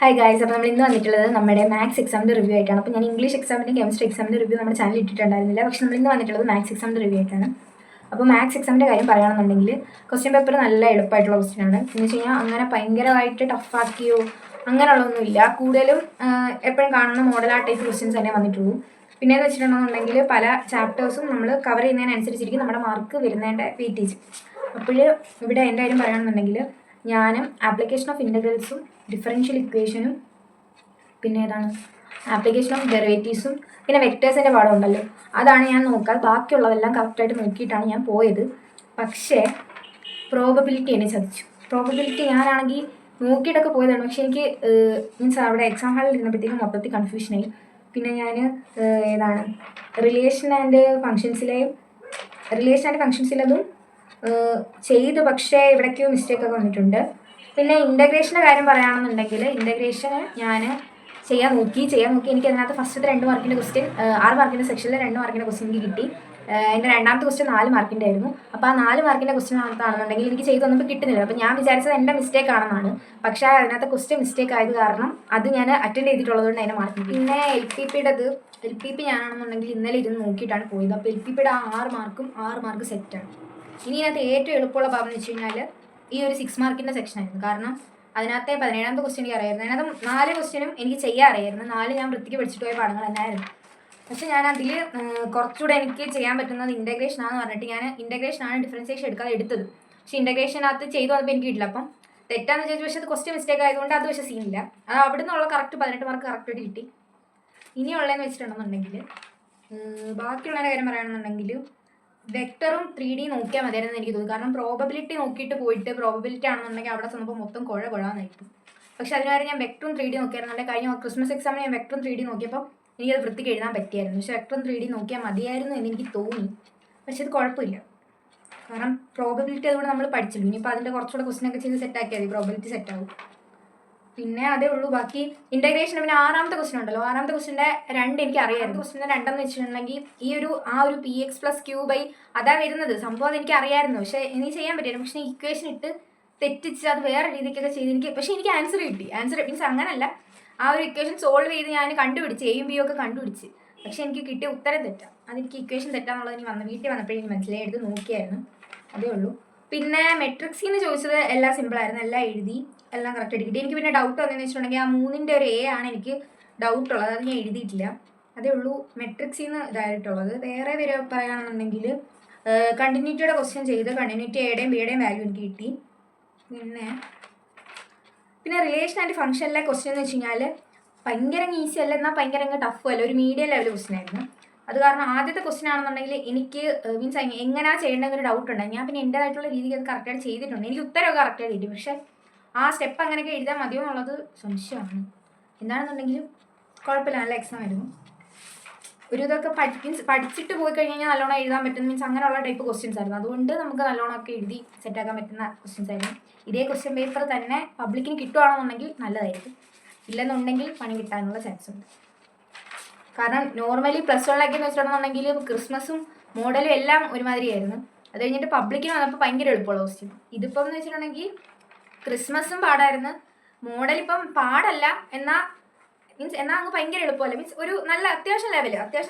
Hi guys, അപ്പോൾ നമ്മൾ ഇന്ന് വന്നിട്ടുള്ളത് നമ്മുടെ മാത്സ് എക്സാമിൻ്റെ റിവ്യൂ ആയിട്ടാണ്. അപ്പോൾ ഞാൻ ഇംഗ്ലീഷ് എക്സാമിൻ്റെ കെമിസ്ട്രി എക്സാമിൻ്റെ റിവ്യൂ നമ്മുടെ ചാനൽ ഇട്ടിട്ടുണ്ടായിരുന്നില്ല. പക്ഷേ നമ്മൾ ഇന്ന് വന്നിട്ടുള്ളത് മാത്സ് എക്സാമിൻ്റെ റിവ്യൂ ആയിട്ടാണ്. അപ്പോൾ മാത്സ് എക്സാമിൻ്റെ കാര്യം പറയുകയാണെന്നുണ്ടെങ്കിൽ ക്വസ്റ്റ്യൻ പേപ്പർ നല്ല എളുപ്പമായിട്ടുള്ള ക്വസ്റ്റ്യൻ ആണ്. എന്ന് വെച്ച് കഴിഞ്ഞാൽ അങ്ങനെ ഭയങ്കരമായിട്ട് ടഫാക്കിയോ അങ്ങനെയുള്ളതൊന്നുമില്ല. കൂടുതലും എപ്പോഴും കാണുന്ന മോഡൽ ആ ടൈപ്പ് ക്വസ്റ്റ്യൻസ് തന്നെ വന്നിട്ടുള്ളൂ. പിന്നെയെന്ന് വെച്ചിട്ടുണ്ടെന്നുണ്ടെങ്കിൽ പല ചാപ്റ്റേഴ്സും നമ്മൾ കവർ ചെയ്യുന്നതിനനുസരിച്ചിരിക്കും നമ്മുടെ മാർക്ക് വരുന്നതിൻ്റെ വെയിറ്റേജ്. അപ്പോൾ ഇവിടെ എൻ്റെ കാര്യം പറയുകയാണെന്നുണ്ടെങ്കിൽ ഞാനും ആപ്ലിക്കേഷൻ ഓഫ് ഇൻ്റഗ്രൽസും ഡിഫറൻഷ്യൽ ഇക്വേഷനും പിന്നെ ഏതാണ് ആപ്ലിക്കേഷൻ ഓഫ് ഡെറിവേറ്റീവ്സും പിന്നെ വെക്ടേഴ്സിൻ്റെ പാഠം ഉണ്ടല്ലോ, അതാണ് ഞാൻ നോക്കാതെ ബാക്കിയുള്ളതെല്ലാം കറക്റ്റായിട്ട് നോക്കിയിട്ടാണ് ഞാൻ പോയത്. പക്ഷേ പ്രോബബിലിറ്റി എന്നെ ചതിച്ചു. പ്രോബബിലിറ്റി ഞാനാണെങ്കിൽ നോക്കിയിട്ടൊക്കെ പോയതാണ്. പക്ഷേ എനിക്ക് മീൻസ് അവിടെ എക്സാം ഹാളിൽ ഇരുന്നപ്പോഴത്തേക്കും മൊത്തത്തിൽ കൺഫ്യൂഷനായി. പിന്നെ ഞാൻ ഏതാണ് റിലേഷൻ ആൻഡ് ഫങ്ഷൻസിലതും ചെയ്ത്, പക്ഷേ ഇവിടേക്കോ മിസ്റ്റേക്കൊക്കെ വന്നിട്ടുണ്ട്. പിന്നെ ഇൻ്റഗ്രേഷൻ്റെ കാര്യം പറയുകയാണെന്നുണ്ടെങ്കിൽ ഇൻ്റഗ്രേഷൻ ഞാൻ ചെയ്യാൻ നോക്കി എനിക്ക് അതിനകത്ത് ഫസ്റ്റത്തെ 2 മാർക്കിൻ്റെ ക്വസ്റ്റ്യൻ 6 മാർക്കിൻ്റെ സെക്ഷനിൽ 2 മാർക്കിൻ്റെ ക്വസ്റ്റ്യൻ എനിക്ക് കിട്ടി. എൻ്റെ രണ്ടാമത്തെ ക്വസ്റ്റ്യൻ 4 മാർക്കിൻ്റെ ആയിരുന്നു. അപ്പോൾ ആ 4 മാർക്കിൻ്റെ ക്വസ്റ്റ്യൻ ആണെന്നുണ്ടെങ്കിൽ എനിക്ക് ചെയ്ത് വന്നപ്പോൾ കിട്ടുന്നില്ല. അപ്പോൾ ഞാൻ വിചാരിച്ചത് എൻ്റെ മിസ്റ്റേക്ക് ആണെന്നാണ്. പക്ഷേ അതിനകത്ത് ക്വസ്റ്റ്യൻ മിസ്റ്റേക്ക് ആയത് കാരണം അത് ഞാൻ അറ്റൻഡ് ചെയ്തിട്ടുള്ളതുകൊണ്ട് അതിനെ മാർക്ക്. പിന്നെ എൽ പി പി ഞാനാണെന്നുണ്ടെങ്കിൽ ഇന്നലെ ഇരുന്ന് നോക്കിയിട്ടാണ് പോയത്. അപ്പോൾ എൽ പി പിയുടെ 6 മാർക്ക് സെറ്റാണ്. ഇനി ഇതിനകത്ത് ഏറ്റവും എളുപ്പമുള്ള ഭാഗം എന്ന് വെച്ച് കഴിഞ്ഞാൽ ഈ ഒരു 6 മാർക്കിൻ്റെ സെക്ഷനായിരുന്നു. കാരണം അതിനകത്തെ 17ാമത്തെ ക്വസ്റ്റ്യൻ എനിക്ക് അറിയായിരുന്നു. അതിനകത്ത് 4 ക്വസ്റ്റ്യനും എനിക്ക് ചെയ്യാൻ അറിയായിരുന്നു. 4 ഞാൻ വൃത്തിക്ക് പഠിച്ചിട്ട് പോയ പാഠങ്ങൾ തന്നെയായിരുന്നു. പക്ഷേ ഞാൻ അതിൽ കുറച്ചുകൂടെ എനിക്ക് ചെയ്യാൻ പറ്റുന്നത് ഇൻ്റഗ്രേഷനാണെന്ന് പറഞ്ഞിട്ട് ഞാൻ ഇൻ്റഗ്രേഷനാണ് ഡിഫറൻസിയേഷൻ എടുത്തത്. പക്ഷേ ഇൻ്റഗ്രേഷനകത്ത് ചെയ്തു വന്നപ്പോൾ എനിക്ക് കിട്ടില്ല. അപ്പം തെറ്റാന്ന് ചോദിച്ചു. പക്ഷേ അത് ക്വസ്റ്റ്യൻ മിസ്റ്റേക്ക് ആയതുകൊണ്ട് അത് പക്ഷേ സീനില്ല. അത് അവിടെ നിന്നുള്ള കറക്റ്റ് 18 മാർക്ക് കറക്റ്റായിട്ട് കിട്ടി. ഇനിയുള്ളതെന്ന് വെച്ചിട്ടുണ്ടെന്നുണ്ടെങ്കിൽ ബാക്കിയുള്ളതിൻ്റെ കാര്യം പറയുകയാണെന്നുണ്ടെങ്കിൽ വെക്ടറും 3D നോക്കിയാൽ മതിയായിരുന്നു എനിക്ക് തോന്നുന്നു. കാരണം പ്രോബബിലിറ്റി നോക്കിയിട്ട് പോയിട്ട് പ്രോബബിലിറ്റി ആണെന്നുണ്ടെങ്കിൽ അവിടെ ചെന്നപ്പോൾ മൊത്തം കുഴന്നായിരിക്കും. പക്ഷേ അതിനുകാര്യം ഞാൻ വെക്ടറും 3D നോക്കിയായിരുന്നുണ്ടെങ്കിൽ കഴിഞ്ഞ ക്രിസ്മസ് എക്സാമിന് ഞാൻ വെക്ടറും 3D നോക്കിയപ്പോൾ എനിക്കത് വൃത്തിക്ക് എഴുതാൻ പറ്റിയായിരുന്നു. പക്ഷേ വെക്ടറും 3D നോക്കിയാൽ മതിയായിരുന്നു എന്ന് എനിക്ക് തോന്നി. പക്ഷേ അത് കുഴപ്പമില്ല, കാരണം പ്രോബബിലിറ്റി അതുകൊണ്ട് നമ്മൾ പഠിച്ചില്ല. ഇനിയിപ്പോൾ അതിൻ്റെ കുറച്ചുകൂടെ ക്വസ്റ്റ്യനൊക്കെ ചെയ്ത് സെറ്റാക്കിയാൽ മതി, പ്രോബബിലിറ്റി സെറ്റാവും. പിന്നെ അതേ ഉള്ളൂ. ബാക്കി ഇൻ്റഗ്രേഷൻ പിന്നെ 6ാമത്തെ ക്വസ്റ്റ്യൻ ഉണ്ടല്ലോ, 6ാമത്തെ ക്വസ്റ്റ്യൻ്റെ 2 എനിക്ക് അറിയായിരുന്നു. ക്വസ്റ്റ്യൻ്റെ 2 എന്ന് വെച്ചിട്ടുണ്ടെങ്കിൽ ഈ ഒരു px + q/, അതാ വരുന്നത് സംഭവം. അതെനിക്ക് അറിയായിരുന്നു, പക്ഷേ എനിക്ക് ചെയ്യാൻ പറ്റിയായിരുന്നു. പക്ഷേ ഇക്വേഷൻ ഇട്ട് തെറ്റിച്ച് അത് വേറെ രീതിക്കൊക്കെ ചെയ്ത് പക്ഷേ എനിക്ക് ആൻസർ കിട്ടി. ആൻസർ മീൻസ് അങ്ങനല്ല, ആ ഒരു ഇക്വേഷൻ സോൾവ് ചെയ്ത് ഞാൻ കണ്ടുപിടിച്ച് എയും ബിയും ഒക്കെ കണ്ടുപിടിച്ച്. പക്ഷേ എനിക്ക് കിട്ടിയ ഉത്തരം തെറ്റാം. അതെനിക്ക് ഇക്വേഷൻ തെറ്റാന്നുള്ളത് എനിക്ക് വീട്ടിൽ വന്നപ്പോഴേ എനിക്ക് മനസ്സിലായി. എടുത്ത് നോക്കിയായിരുന്നു, അതേ ഉള്ളൂ. പിന്നെ മെട്രിക്സിൽ നിന്ന് ചോദിച്ചത് എല്ലാം സിമ്പിളായിരുന്നു, എല്ലാം എഴുതി, എല്ലാം കറക്റ്റായിട്ട് കിട്ടി. എനിക്ക് പിന്നെ ഡൗട്ട് വന്നതെന്ന് വെച്ചിട്ടുണ്ടെങ്കിൽ ആ 3ൻ്റെ ഒരു A ആണ് എനിക്ക് ഡൗട്ടുള്ളത്. അത് ഞാൻ എഴുതിയിട്ടില്ല, അതേ ഉള്ളൂ. മെട്രിക്സിൽ നിന്ന് ഇതായിട്ടുള്ളത്. വേറെ പറയുകയാണെന്നുണ്ടെങ്കിൽ കണ്ടിന്യൂറ്റിയുടെ ക്വസ്റ്റ്യൻ ചെയ്ത് കണ്ടിന്യൂറ്റി എയുടെയും ബിയുടെയും വാല്യൂ എനിക്ക് കിട്ടി. പിന്നെ റിലേഷൻ ആൻഡ് ഫംഗ്ഷനിലെ ക്വസ്റ്റ്യൻ എന്ന് വെച്ച് കഴിഞ്ഞാൽ ഭയങ്കര ഈസി അല്ല, എന്നാൽ ഭയങ്കര ടഫും അല്ല, ഒരു മീഡിയം ലെവൽ ക്വസ്റ്റ്യൻ ആയിരുന്നു. അത് കാരണം ആദ്യത്തെ ക്വസ്റ്റ്യൻ ആണെന്നുണ്ടെങ്കിൽ എനിക്ക് മീൻസ് എങ്ങനെയാണ് ചെയ്യേണ്ടതെന്നൊരു ഡൗട്ട് ഉണ്ടായി. ഞാൻ പിന്നെ എൻ്റേതായിട്ടുള്ള രീതിക്ക് അത് കറക്റ്റായിട്ട് ചെയ്തിട്ടുണ്ട്. എനിക്ക് ഉത്തരമൊക്കെ കറക്റ്റായിട്ട് കിട്ടി. പക്ഷേ ആ സ്റ്റെപ്പ് അങ്ങനെയൊക്കെ എഴുതാൻ മതിയോ എന്നുള്ളത് സംശയമാണ്. എന്താണെന്നുണ്ടെങ്കിലും കുഴപ്പമില്ല, നല്ല എക്സാം ആയിരുന്നു. ഒരു ഇതൊക്കെ പഠിച്ചിട്ട് പോയി കഴിഞ്ഞാൽ നല്ലോണം എഴുതാൻ പറ്റുന്ന മീൻസ് അങ്ങനെയുള്ള ടൈപ്പ് ക്വസ്റ്റ്യൻസ് ആയിരുന്നു. അതുകൊണ്ട് നമുക്ക് നല്ലോണമൊക്കെ എഴുതി സെറ്റാക്കാൻ പറ്റുന്ന ക്വസ്റ്റ്യൻസ് ആയിരുന്നു. ഇതേ ക്വസ്റ്റ്യൻ പേപ്പർ തന്നെ പബ്ലിക്കിന് കിട്ടുകയാണെന്നുണ്ടെങ്കിൽ നല്ലതായിരിക്കും. ഇല്ലെന്നുണ്ടെങ്കിൽ പണി കിട്ടാനുള്ള ചാൻസ് ഉണ്ട്. കാരണം നോർമലി +1 എന്ന് വെച്ചിട്ടുണ്ടെന്നുണ്ടെങ്കിൽ ക്രിസ്മസും മോഡലും എല്ലാം ഒരുമാതിരിയായിരുന്നു. അത് കഴിഞ്ഞിട്ട് പബ്ലിക്കിന് വന്നപ്പോൾ ഭയങ്കര എളുപ്പമുള്ള ക്വസ്റ്റ്യൻ. ഇതിപ്പം എന്ന് വെച്ചിട്ടുണ്ടെങ്കിൽ ക്രിസ്മസും പാടായിരുന്നു, മോഡലിപ്പം പാടല്ല, എന്നാൽ അങ്ങ് ഭയങ്കര എളുപ്പമല്ല. മീൻസ് ഒരു നല്ല അത്യാവശ്യം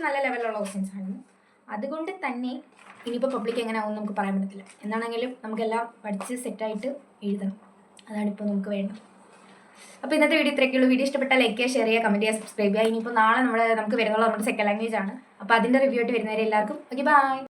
നല്ല ലെവലുള്ള ക്വസ്റ്റ്യൻസ് ആയിരുന്നു. അതുകൊണ്ട് തന്നെ ഇനിയിപ്പോൾ പബ്ലിക് എങ്ങനെ ആവും നമുക്ക് പറയാൻ പറ്റത്തില്ല. എന്താണെങ്കിലും നമുക്കെല്ലാം പഠിച്ച് സെറ്റായിട്ട് എഴുതണം, അതാണിപ്പോൾ നമുക്ക് വേണ്ടത്. അപ്പോൾ ഇന്നത്തെ വീഡിയോ ഇത്രയൊക്കെയുള്ളൂ. വീഡിയോ ഇഷ്ടപ്പെട്ടാൽ ലൈക്ക് ചെയ്യുക, ഷെയർ ചെയ്യുക, കമൻറ്റ് ചെയ്യുക, സബ്സ്ക്രൈബ് ചെയ്യുക. ഇനിയിപ്പോൾ നാളെ നമുക്ക് വരുന്നുള്ള നമ്മുടെ സെക്കൻഡ് ലാംഗ്വേജ് ആണ്. അപ്പോൾ അതിൻ്റെ റിവ്യൂ ആയിട്ട് വരുന്നവരെ എല്ലാവർക്കും ഓക്കെ, ബൈ.